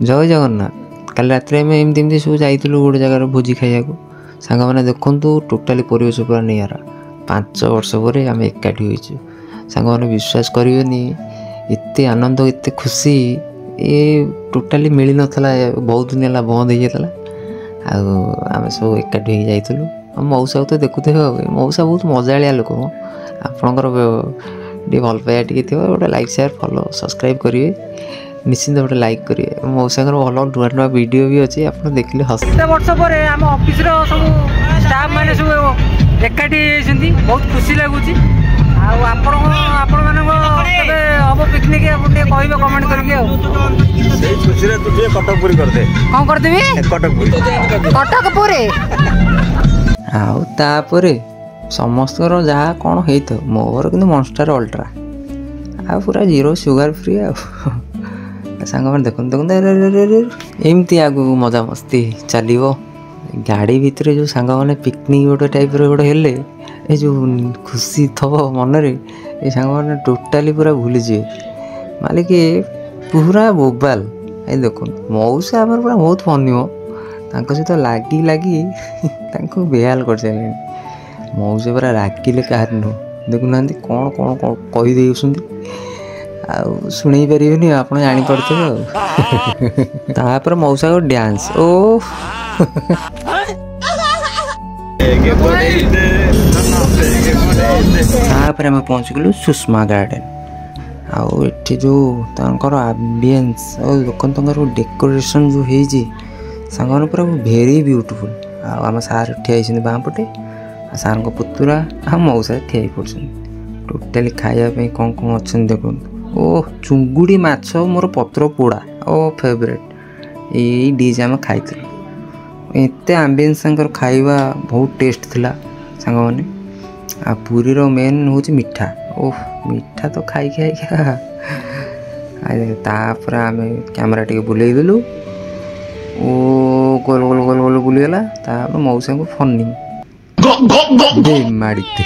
जय जगन्नाथ काली रात एमती सब जाइलु गोटे जगार भोजी खाइया सांग मैंने देखु टोटाली परिवेश पूरा निरा 5 वर्ष पर आम एकाठी होइछु सांग मैंने विश्वास करेनि एत आनंद एत खुशी ये टोटाली मिल नाला बहुत दिन है बंद हो जाता आम सब एकाठी हो जाइलु मौसा तो देखुथे मौसा बहुत मजालिया लोक आपणकर भल पाया टी गोटे लाइक शेयर फॉलो सब्सक्राइब करेंगे निश्चिंत गोटे लाइक करेंगे मौसा भल नुआ नुआ वीडियो भी अच्छे आप देखिए हस वर्ष पर आम ऑफिस सब स्टाफ मैंने सब एकाठी बहुत खुशी लगुच आपण हम पिकनिक कह कमेंट करके खुशी तू कटक पूरी करदे कौन करदेवी कटक पूरी आउे समस्त जहाँ कौन हो मोर कि मॉन्स्टर अल्ट्रा आ पूरा जीरो सुगर फ्री आ सांग मैंने देखते देखते एमती आगु मजा मस्ती चलो गाड़ी भितर जो सांग मैंने पिकनिक गोटे टाइप गोटे हेले ये जो खुशी थब मनरे ये सांग मैंने टोटाली पूरा भूली जाए मालिक पूरा बोबाल ये देख मौसा आम पूरा बहुत फनी हो सहित लगी लगी बेहाल कर सारे मौसा पूरा रागिले कहार नुह देखुना कौन कौन कहीदे शुणी पारे आप जापर मौसा को डांस ओ आम पहुँच गलु सुषमा गार्डन आठ जो आम्बियंस और लोक डेकोरेशन जो होती सांग पूरा भेरी ब्यूटीफुल आम सार ठिया बाँपटे सार पुतुरा मौसा ठिया पड़े टोटाली खायापी कौन कौन अच्छा देखो ओ चुंगुड़ी माछ मोर पत्र पोड़ा ओ फेवरेट यही डिश आम खाई एत आम्बियंस खाଇବା बहुत टेस्ट थिला सांग मैंने आ पुरी रो मेन हूँ मिठा ओह मिठा तो खाई खाई तापर आम कैमरा टे बुले देलु ओ गोल गोल गोल गोल बुलीगला मौसा को फनी माड़ते